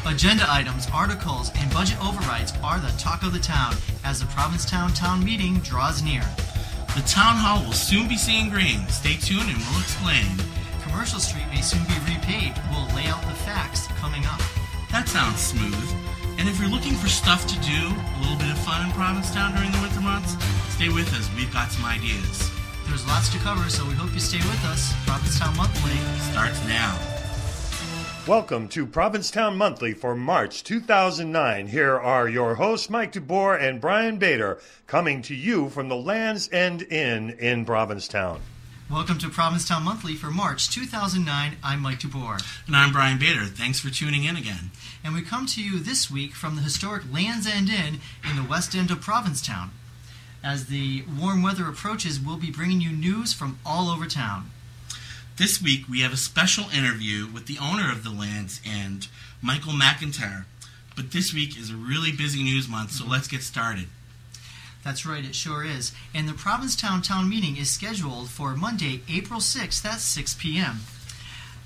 Agenda items, articles, and budget overrides are the talk of the town as the Provincetown Town Meeting draws near. The town hall will soon be seeing green. Stay tuned and we'll explain. Commercial Street may soon be repaved. We'll lay out the facts coming up. That sounds smooth. And if you're looking for stuff to do, a little bit of fun in Provincetown during the winter months, stay with us. We've got some ideas. There's lots to cover, so we hope you stay with us. Provincetown Monthly starts now. Welcome to Provincetown Monthly for March 2009. Here are your hosts, Mike DeBoer and Brian Bader, coming to you from the Land's End Inn in Provincetown. Welcome to Provincetown Monthly for March 2009. I'm Mike DeBoer. And I'm Brian Bader. Thanks for tuning in again. And we come to you this week from the historic Land's End Inn in the west end of Provincetown. As the warm weather approaches, we'll be bringing you news from all over town. This week, we have a special interview with the owner of the Land's End, Michael MacIntyre. But this week is a really busy news month, so let's get started. That's right, it sure is. And the Provincetown Town Meeting is scheduled for Monday, April 6th at 6 p.m.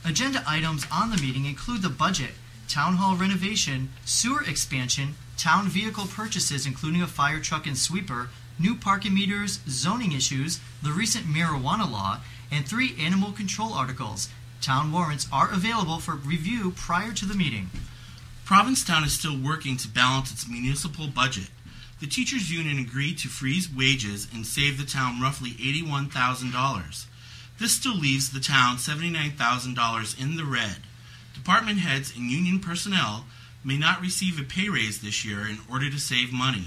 Agenda items on the meeting include the budget, town hall renovation, sewer expansion, town vehicle purchases including a fire truck and sweeper, new parking meters, zoning issues, the recent marijuana law, and 3 animal control articles. Town warrants are available for review prior to the meeting. Provincetown is still working to balance its municipal budget. The teachers' union agreed to freeze wages and save the town roughly $81,000. This still leaves the town $79,000 in the red. Department heads and union personnel may not receive a pay raise this year in order to save money.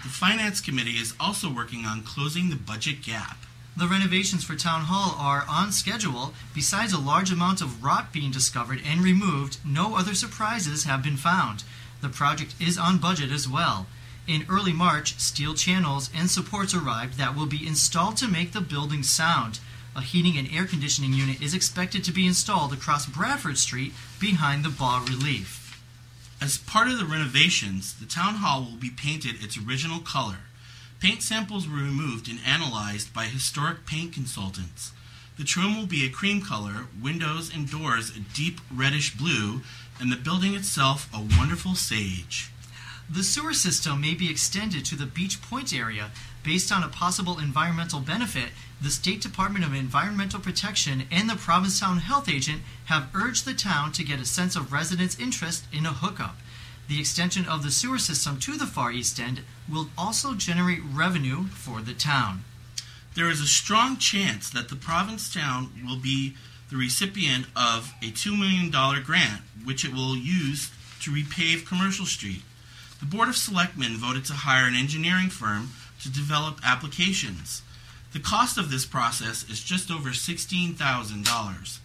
The Finance Committee is also working on closing the budget gap. The renovations for Town Hall are on schedule. Besides a large amount of rot being discovered and removed, no other surprises have been found. The project is on budget as well. In early March, steel channels and supports arrived that will be installed to make the building sound. A heating and air conditioning unit is expected to be installed across Bradford Street behind the bas-relief. As part of the renovations, the Town Hall will be painted its original color. Paint samples were removed and analyzed by historic paint consultants. The trim will be a cream color, windows and doors a deep reddish blue, and the building itself a wonderful sage. The sewer system may be extended to the Beach Point area. Based on a possible environmental benefit, the State Department of Environmental Protection and the Provincetown Health Agent have urged the town to get a sense of residents' interest in a hookup. The extension of the sewer system to the Far East End will also generate revenue for the town. There is a strong chance that the Provincetown will be the recipient of a $2 million grant, which it will use to repave Commercial Street. The Board of Selectmen voted to hire an engineering firm to develop applications. The cost of this process is just over $16,000.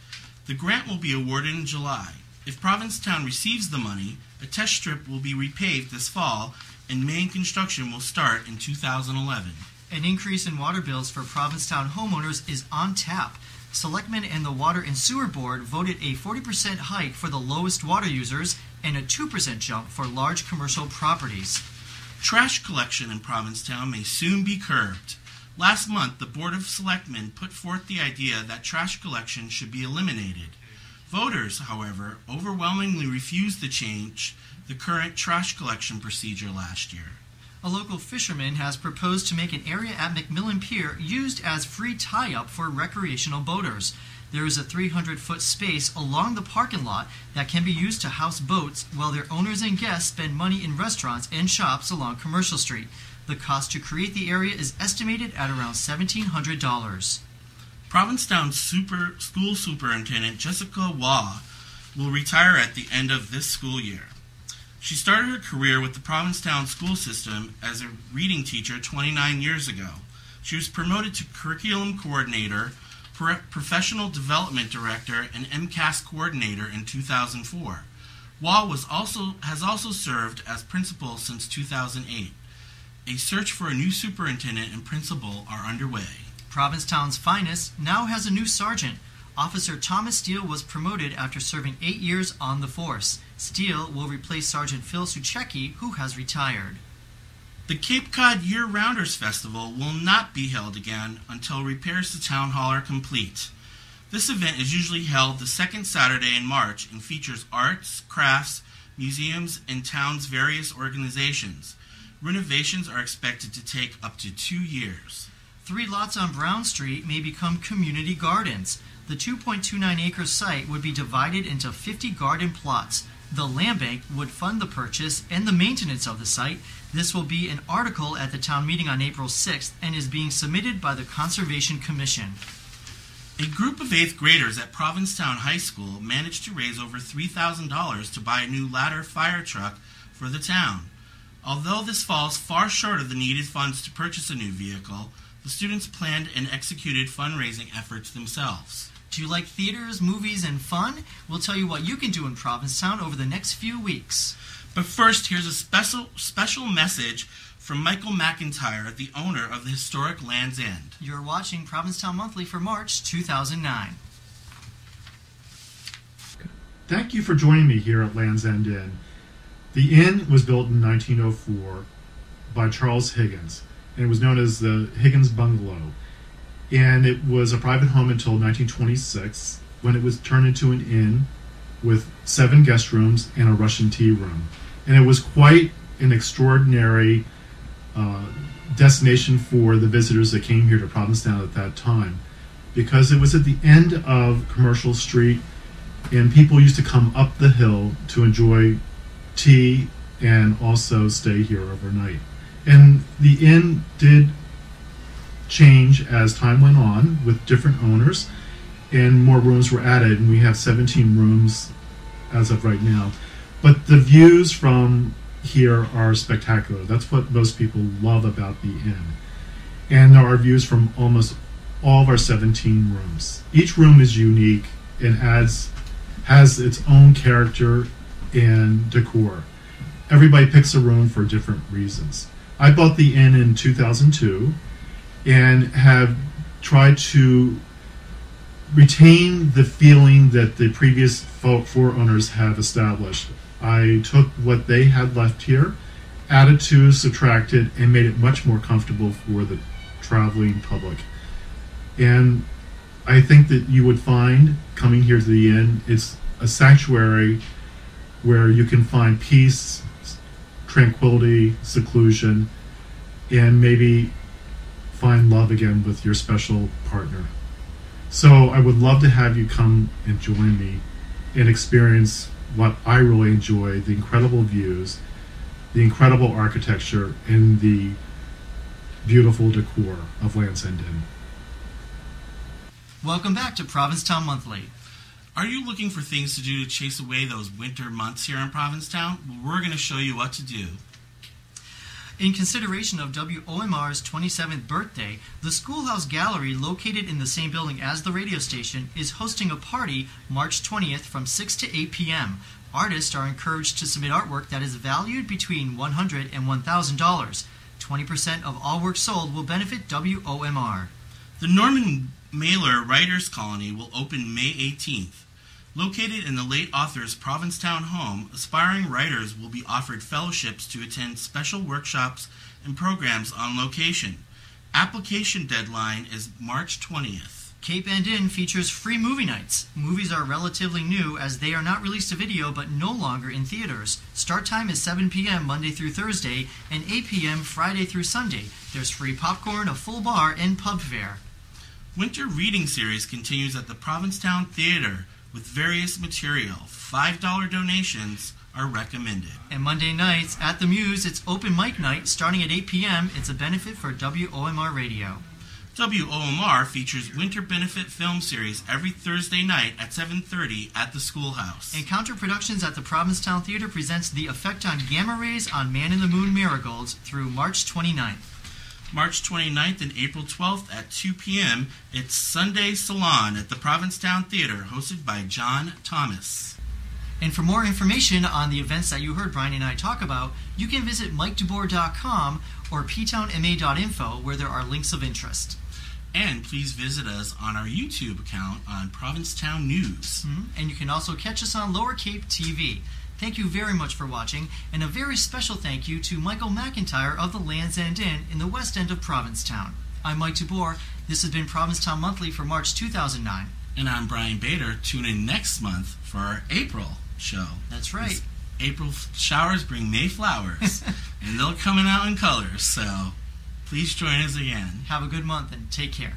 The grant will be awarded in July. If Provincetown receives the money, a test strip will be repaved this fall, and main construction will start in 2011. An increase in water bills for Provincetown homeowners is on tap. Selectmen and the Water and Sewer Board voted a 40% hike for the lowest water users and a 2% jump for large commercial properties. Trash collection in Provincetown may soon be curbed. Last month, the Board of Selectmen put forth the idea that trash collection should be eliminated. Voters, however, overwhelmingly refused to change the current trash collection procedure last year. A local fisherman has proposed to make an area at McMillan Pier used as free tie-up for recreational boaters. There is a 300-foot space along the parking lot that can be used to house boats while their owners and guests spend money in restaurants and shops along Commercial Street. The cost to create the area is estimated at around $1,700. Provincetown School Superintendent Jessica Waugh will retire at the end of this school year. She started her career with the Provincetown school system as a reading teacher 29 years ago. She was promoted to curriculum coordinator, professional development director, and MCAS coordinator in 2004. Waugh has also served as principal since 2008. A search for a new superintendent and principal are underway. Provincetown's finest now has a new sergeant. Officer Thomas Steele was promoted after serving 8 years on the force. Steele will replace Sergeant Phil Suchecki, who has retired. The Cape Cod Year-Rounders Festival will not be held again until repairs to Town Hall are complete. This event is usually held the second Saturday in March and features arts, crafts, museums, and town's various organizations. Renovations are expected to take up to 2 years. 3 lots on Brown Street may become community gardens. The 2.29-acre site would be divided into 50 garden plots. The land bank would fund the purchase and the maintenance of the site. This will be an article at the town meeting on April 6th and is being submitted by the Conservation Commission. A group of 8th graders at Provincetown High School managed to raise over $3,000 to buy a new ladder fire truck for the town. Although this falls far short of the needed funds to purchase a new vehicle, the students planned and executed fundraising efforts themselves. Do you like theaters, movies, and fun? We'll tell you what you can do in Provincetown over the next few weeks. But first, here's a special message from Michael MacIntyre, the owner of the historic Land's End. You're watching Provincetown Monthly for March 2009. Thank you for joining me here at Land's End Inn. The inn was built in 1904 by Charles Higgins, and it was known as the Higgins Bungalow. And it was a private home until 1926, when it was turned into an inn with 7 guest rooms and a Russian tea room. And it was quite an extraordinary destination for the visitors that came here to Provincetown at that time, because it was at the end of Commercial Street, and people used to come up the hill to enjoy tea and also stay here overnight. And the inn did change as time went on with different owners, and more rooms were added, and we have 17 rooms as of right now. But the views from here are spectacular. That's what most people love about the inn. And there are views from almost all of our 17 rooms. Each room is unique and has its own character and decor. Everybody picks a room for different reasons. I bought the inn in 2002 and have tried to retain the feeling that the previous 4 owners have established. I took what they had left here, added to, subtracted, and made it much more comfortable for the traveling public. And I think that you would find, coming here to the inn, it's a sanctuary where you can find peace, tranquility, seclusion, and maybe find love again with your special partner. So I would love to have you come and join me and experience what I really enjoy, the incredible views, the incredible architecture, and the beautiful decor of Land's End Inn. Welcome back to Provincetown Monthly. Are you looking for things to do to chase away those winter months here in Provincetown? Well, we're going to show you what to do. In consideration of WOMR's 27th birthday, the Schoolhouse Gallery, located in the same building as the radio station, is hosting a party March 20th from 6 to 8 p.m. Artists are encouraged to submit artwork that is valued between $100 and $1,000. 20% of all work sold will benefit WOMR. The Norman Mailer Writers Colony will open May 18th. Located in the late author's Provincetown home, aspiring writers will be offered fellowships to attend special workshops and programs on location. Application deadline is March 20th. Cape End Inn features free movie nights. Movies are relatively new as they are not released to video but no longer in theaters. Start time is 7 p.m. Monday through Thursday and 8 p.m. Friday through Sunday. There's free popcorn, a full bar, and pub fare. Winter reading series continues at the Provincetown Theater with various material. $5 donations are recommended. And Monday nights at the Muse, it's open mic night starting at 8 p.m. It's a benefit for WOMR Radio. WOMR features winter benefit film series every Thursday night at 7:30 at the Schoolhouse. Encounter Productions at the Provincetown Theater presents The Effect on Gamma Rays on Man in the Moon Marigolds through March 29th. March 29th and April 12th at 2 p.m., it's Sunday Salon at the Provincetown Theater, hosted by John Thomas. And for more information on the events that you heard Brian and I talk about, you can visit MikeDubois.com or ptownma.info, where there are links of interest. And please visit us on our YouTube account on Provincetown News. And you can also catch us on Lower Cape TV. Thank you very much for watching, and a very special thank you to Michael MacIntyre of the Land's End Inn in the west end of Provincetown. I'm Mike DuBois. This has been Provincetown Monthly for March 2009. And I'm Brian Bader. Tune in next month for our April show. That's right. April showers bring May flowers, and they're coming out in colors. So please join us again. Have a good month and take care.